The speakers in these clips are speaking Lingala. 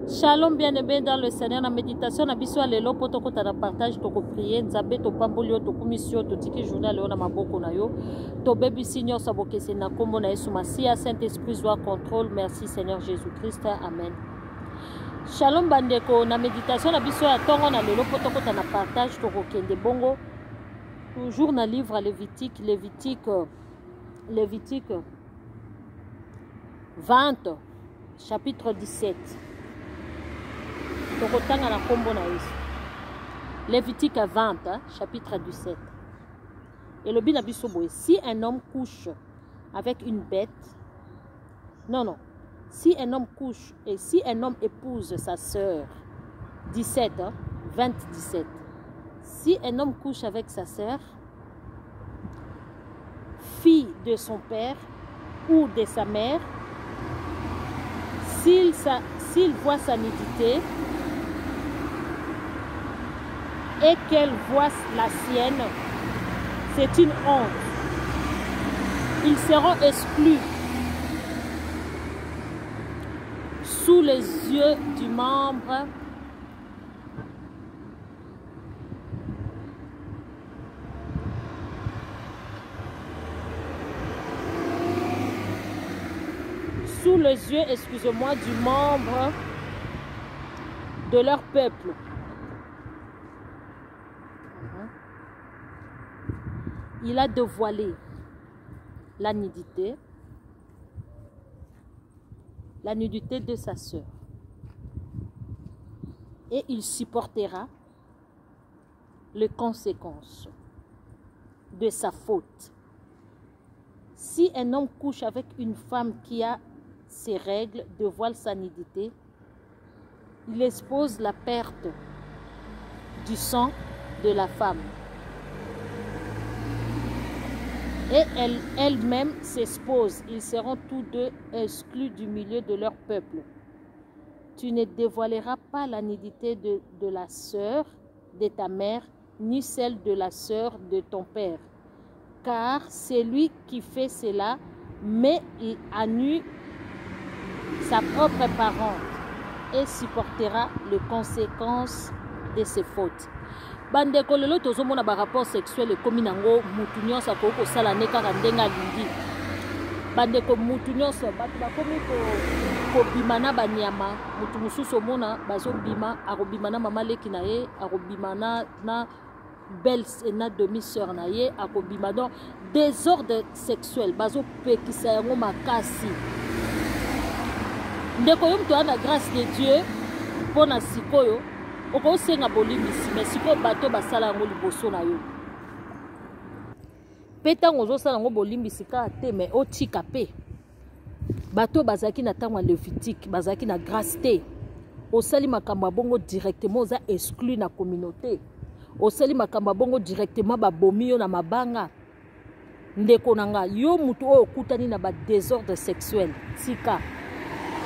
Shalom bien-aimé dans le Seigneur. La méditation na biso lelo poto kota na partage to ko prier nzambe to pambolio to kumisio to tiki journal na maboko na yo to bebi sinyo sabokese na kombo na Yesu Masia. Saint-Esprit soit contrôle. Merci Seigneur Jésus-Christ. Amen. Shalom bandeko na méditation na biso ya tongo na lelo poto kota na partage to ko kende bongo toujours na livre Lévitique 20 chapitre 17. Lévitique 20, chapitre 17. Et le binabisoboé, si un homme couche avec une bête, si un homme couche et si un homme épouse sa sœur, 17, 17. Si un homme couche avec sa sœur, fille de son père ou de sa mère, s'il voit sa nudité, et qu'elle voit la sienne, c'est une honte. Ils seront exclus sous les yeux du membre du membre de leur peuple. Il a dévoilé la nudité de sa sœur. Et il supportera les conséquences de sa faute. Si un homme couche avec une femme qui a ses règles, dévoile sa nudité, il expose la perte du sang de la femme. Et elle-même s'expose. Ils seront tous deux exclus du milieu de leur peuple. Tu ne dévoileras pas la nudité de la sœur de ta mère, ni celle de la sœur de ton père. Car c'est lui qui fait cela, mais il annule sa propre parente et supportera les conséquences de ses fautes. Bandeko lelo tozomona ba rapport sexuel ekomi nango mutu nyonso akoko sala ne kaka ndenga lingi. Bandeko mutu nyonso bato bakomi ko bimana banyama, mutu mususu mona bazobima akobimana mama leki na ye, akobimana na belle na demi-sœur na ye, akobima donc désordre sexuel bazopekisa yango makasi. Ndeko yo mtu ana grâce de Dieu pona sikoyo oko senga bolimbisi mais siko bato basala yango liboso na yo peta ngozo sala yango bolimbisi ka te mais otika pe bato bazaki na tango Lévitique bazaki na grâce te osali makambo bongo directement oza exclu na communauté osali makambo bongo directement babomi yo na mabanga ndeko nanga yo mutu oyo okutani na ba désordre sexuel tika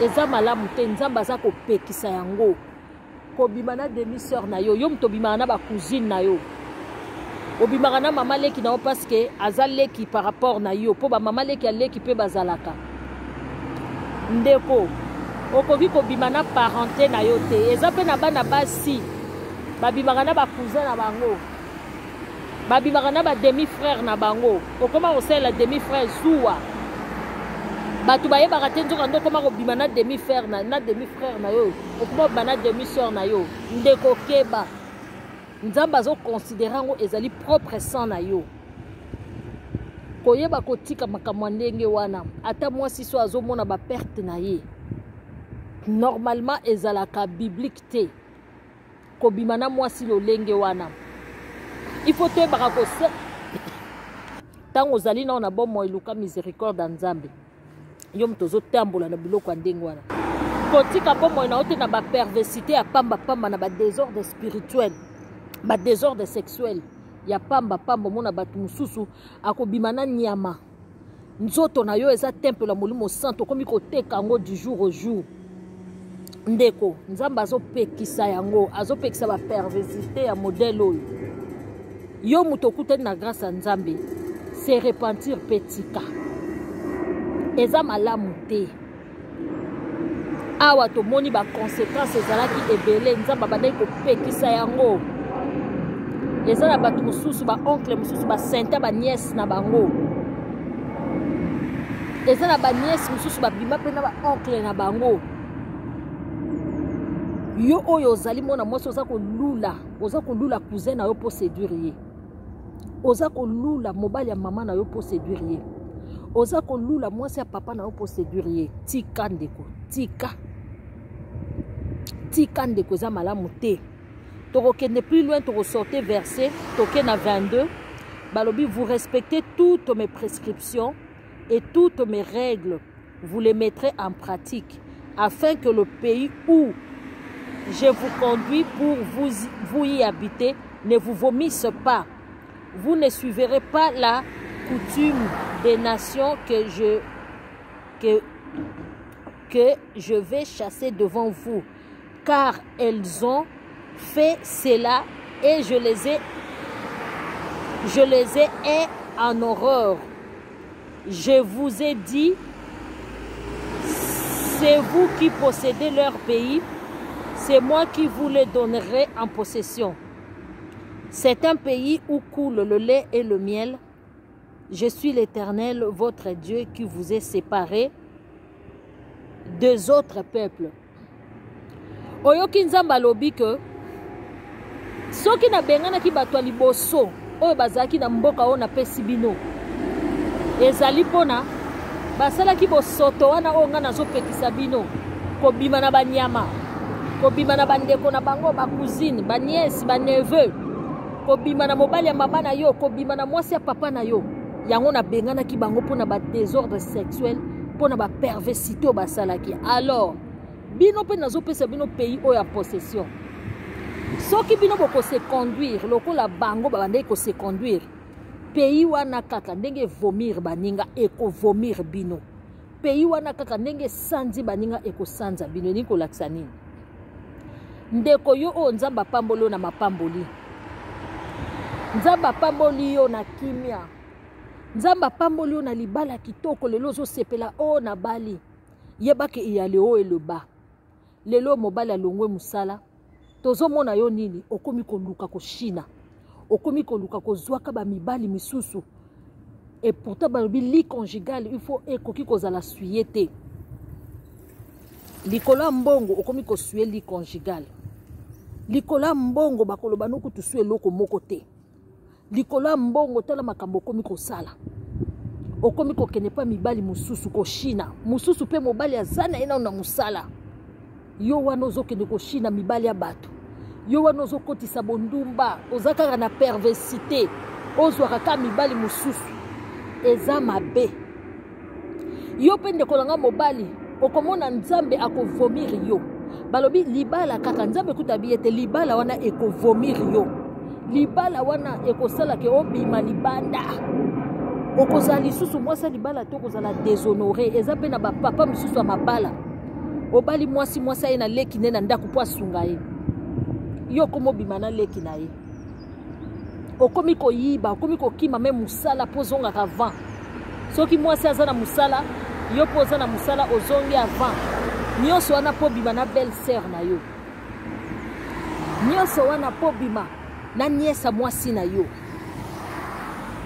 eza malamu te nzamba za ko pekisa yango kobimana demi-sœur na yo, yo mto bimana ba cousine na yo. Obimana mama leki na yo parce que azal leki par rapport na yo. Po ba mama leki leki pe bazalaka. Ndeko, okoki kobimana parenté na yo te. Eza pe na bana basi. Babimana ba cousin na bango. Babimana ba demi-frère na bango. Okoma osela demi-frère zuwa. Batu baye bakate nzoka ndo koma kobima na demi-frère na demi-frère na yo okoma bana demi-sœur na yo ndeko keba nzamba zo considérer ngo ezali propre sang na yo koyeba kotika makamwa ndenge wana ata mwasi so azomona ba perte na ye normalement ezalaka biblique te kobima na mwasi lolenge wana il faut te baka ko tango ozali na bomo iluka miséricorde nzambe yom tozo tambola na biloko ndenge wana kotika bomo na ote na ba perversité ya pamba na ba désordre spirituel ba désordre sexuel ya pamba mona batu mususu akobima na nyama nzoto na yo eza temple la molimo santo komi koteka ngo du jour au jour ndeko nzamba azopekisa yango azopekisa ba perversité ya modèle oyo yo muto kutani na grâce ya nzambe se repentir petika eza malamu te awa tomoni ba conséquences ezalaki ebele nzamba bandai ko pekisa yango ezala batu mususu ba oncle mususu ba senta ba nièce na bango ezala ba nièce mususu ba bima pe na ba oncle na bango yo oyo ozali mona mwasi oza kolula cousin na yo po séduire ye oza kolula mobali ya mama na yo po séduire ye oza kolula mwasi ya papa na yo po séduire ye tika ndeko tika ndeko eza malamu te tokokende plus loin tokosorte verset toke na 22 balobi vous respectez toutes mes prescriptions et toutes mes règles vous les mettrez en pratique afin que le pays où je vous conduis pour vous y habiter ne vous vomisse pas. Vous ne suivrez pas la coutume des nations que je vais chasser devant vous, car elles ont fait cela et je les ai en horreur. Je vous ai dit, c'est vous qui possédez leur pays. C'est moi qui vous le donnerai en possession. C'est un pays où coule le lait et le miel. Je suis l'Éternel, votre Dieu, qui vous est séparé des autres peuples. Oyoki nzamba lobi que soki na bengana ki batwa liboso oyo bazaki na mboka o na pesi bino ezali pona basala ki bosoto wana o nga nazo pekisa bino ko bima na banyama kobima na bandeko na bango ba cousine ba nièce ba neveu kobima na mobali ya mama na yo kobima na mwasi ya papa na yo yango na bengana ki bango pona ba désordre sexuel pona ba perversité ba salaki alors bino pe nazo pesa bino pays o ya possession soki bino boko se conduire lokola bango ba bandai ko se conduire pays wana kaka ndenge vomir baninga eko vomir bino pays wana kaka ndenge sanzi baninga eko sanza bino ni ko laksa nini ndeko yo o nzamba pambolo na mapamboli nzamba pamboli yo na kimia nzamba pamboli yo na libala kitoko lelo zo sepela o na bali yebake iyale o eloba lelo mobali alongwe musala tozo mona yo nini okomi koluka ko China okomi koluka ko zwaka ba mibali misusu et pourtant ba lit conjugal il faut ekoki kozala suyete likola mbongo okomi ko suye lit conjugal likola mbongo bakoloba noku tusue loko moko te likola mbongo tala makambo okomi ko sala okomi ko kene pa mibali mususu ko China mususu pe mobali azana ina na musala yo wana ozokende ko China mibali ya bato yo wana ozokotisa bondumba ozakaka na perversité ozwaka ka mibali mususu eza mabe yo pe ndeko nanga mobali okomona nzambe akovomir yo balobi libala kaka nzambe kutabiye te libala wana ekovomir yo libala wana ekosala ke obima libanda okozala lisusu mwasi libala to kozala déshonoré eza pe na bapapa misusu ya mabala obali mwasi aye na leki ne na ndako po asunga ye yo komobima na leki na ye okomi koyiba okomi kokima me musala po ozongaka vent soki mwasi aza na musala yo po oza na musala ozongi avant nyonso wana po bima na belle sœur na yo nyonso wana po bima na niesa mwasi na yo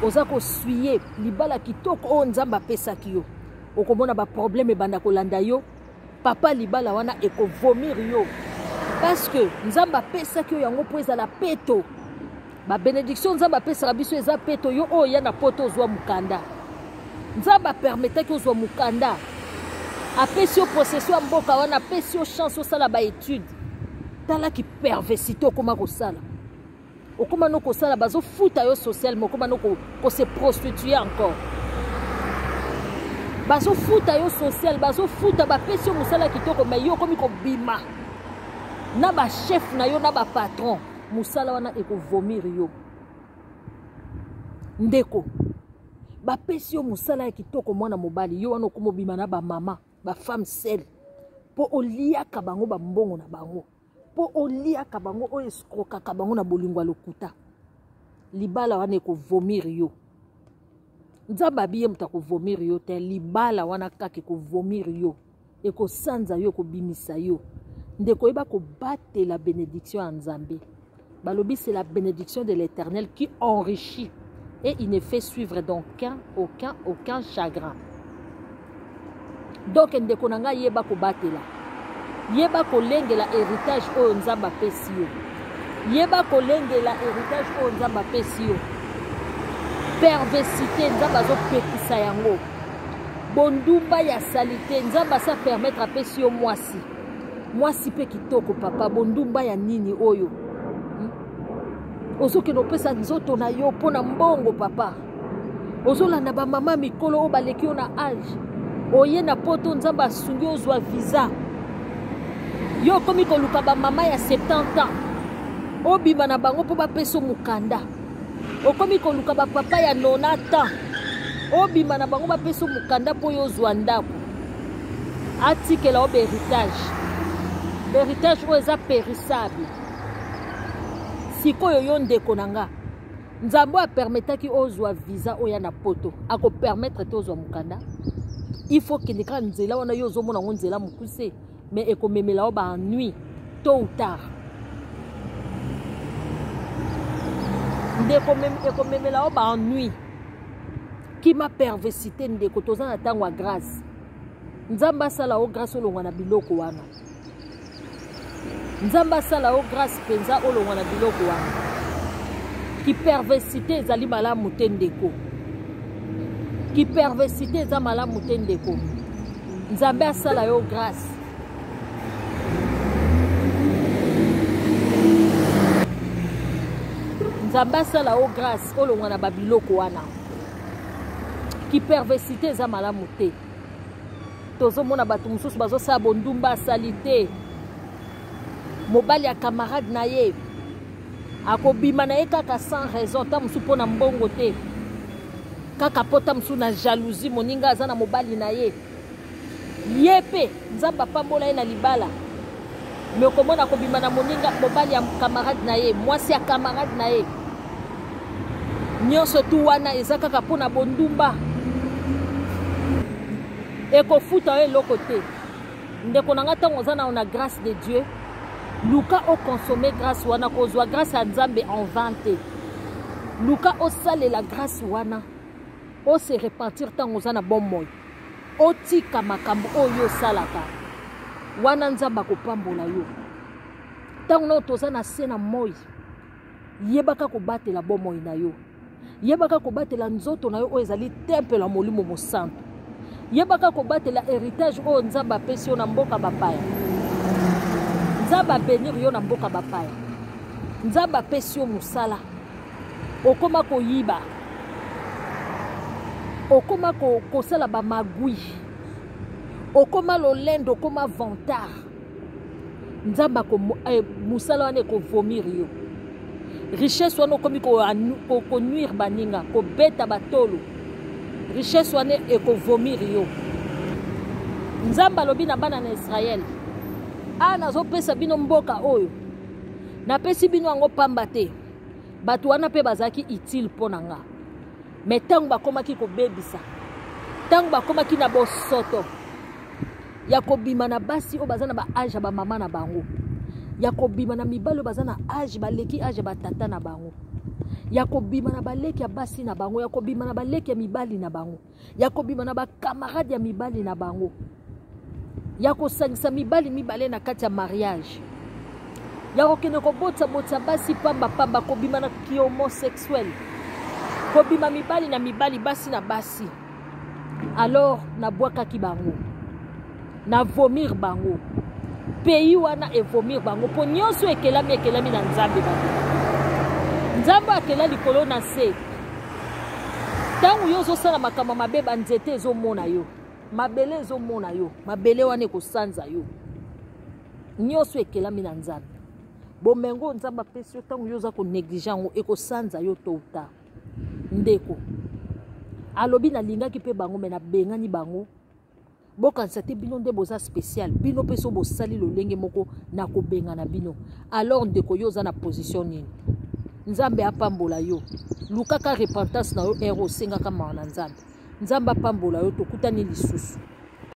oza kosuye libala kitoko o nzamba apesaki yo okomona ba problème ebanda kolanda yo papa libala wana ekovomir yo parce que nzamba apesaki yo yango po ezala peto ba bénédiction nzamba apesaka biso eza peto yo oyo ya na poto ozwa mukanda nzamba permetaki ozwa mukanda apesi yo possession ya mboka wana apesi yo chance osala ba étude talaki perversité okoma kosala okoma no kosala bazofuta yo socialement okoma no kose prostituer encore bazofuta yo social bazofuta bapesi yo mosala kitoko mais yo okomi kobima na bachef na yo na bapatron mosala wana ekovomir yo ndeko bapesi yo mosala ya kitoko mwana mobali yo wana okomobima na bamama bafemme seule mpo oliaka bango bambongo na bango mpo oliaka bango oyo eskrokaka bango na bolingo ya lokuta libala wana ekovomir yo nzambe abiye moto akovomir yo te libala wana kaka ekovomir yo ekosanza yo ekobimisa yo ndeko yeba kobate la bénédiction en Nzambe balobi c'est la bénédiction de l'Éternel qui enrichit et il ne fait suivre donc aucun chagrin. Donc ndeko nanga yeba kobatela yeba kolengela héritage oyo Nzambe apesi yo yeba kolengela héritage oyo Nzambe apesi yo perversité Nzambe azopekisa yango bondumba ya salité Nzambe asa permettre apesi yo mwasi pe kitoko papa bondumba ya nini oyo ozoke nopesa nzoto na yo pona mbongo papa ozolanda ba mama mikolo oyo baleki yo na âge oye na poto Nzambe asungi ozwa visa yo komi koluka ba mama ya 70 ans obima na bango po bapeso mukanda okomi koluka ba papa ya 90 ans obima na bango bapeso mukanda po yo ozwa ndako atikela obe héritage oyo eza périssable sikoyo yo ndeko nanga Nzambe apermetaki ozwa visa oya na poto akopermettre te ozwa mukanda il faut que ndeka nzela wana yo ozomona ngo nzela mokuse mais ekomemela o ba nuit tôt ou tard ndeko ekomemela o ba nuit qui m'a perversité ndeko toza na tango ya grâce Nzambe asala o grâce olongwa na biloko wana Nzambe asala o grâce penza olongwa na biloko wana ki perversité ezali malamu te ndeko ki perversité eza malamu te ndeko Nzambe asala yo grâce Nzambe asala yo grâce olongwa na babiloko wana ki perversité eza malamu te tozomona bato mosusu bazosala bondumba asali te mobali ya camarade na ye akobima na ye kaka sans raison ta mosusu mpo na mbongo te kaka pota mosusu na jalousie moninga aza na mobali na ye ye pe Nzambe apambola ye na libala me okomona akobima na moninga mobali ya camarade na ye mwasi ya camarade na ye nyonso tu wana eza kaka mpo na bondumba ekofuta yo eloko te ndeko na nga ntango oza na grâce de Dieu luka okonsome grâce wana kozwa grâce ya Nzambe en vain te luka osalela grâce wana ose repentir ntango oza na bomoi otika makambo oyo osalaka wana Nzambe akopambola yo ntango na toza na se na moi yebaka kobatela bomoi na yo yebaka kobatela nzoto na yo oyo ezali temple ya Molimo Mosantu yebaka kobatela héritage oyo Nzambe apesi yo na mboka bapaya Nzambe abenir yo na mboka bapaya Nzambe apesi yo mosala okoma koyiba okoma kosala bamagui okoma lolendo okoma vantard Nzambe mosala wana ekovomir yo richesse wana okomi konuire baninga kobeta batolo richesse wana ekovomir yo Nzambe alobi na bana na Israël nazopesa bino mboka oyo napesi bino yango pamba te bato wana pe bazalaki utile mpo na nga me ntango bakomaki kobebisa ntango bakomaki na bosoto ya kobima na basi oyo baza na baage ya bamama na bango ya kobima na mibali oyo baza na age baleki age ya batata na bango ya kobima na baleki ya basi na bango ya kobima na baleki ya mibali na bango ya kobima na bakamarade ya mibali na bango ya kosangisa mibali mibale na kati ya mariage ya kokende kobotsa basi pamba kobima na homosexuel kobima mibali na mibali basi na basi alors nabwakaki bango na vomir bango pays wana evomir bango po nyonso ekelami na Nzambe bango Nzambe akela likolo na se ntango yo ozosala makambo mabe banzete ezomona yo mabele ezomona yo mabele wana ekosanza yo nyonso ekelami na Nzambe bomengo Nzambe apesi yo ntango yo oza konéglige yango ekosanza yo tôt ou tard ndeko alobi nalingaki mpe bango me nabengani bango bokanisa te bino nde boza spécial bino mpe so bosali lolenge moko na kobengana bino alors ndeko yo oza na position nini Nzambe apambola yo lukaka repentance na yo ero osengaka mawa na Nzambe Nzambe apambola yo tokutani lisusu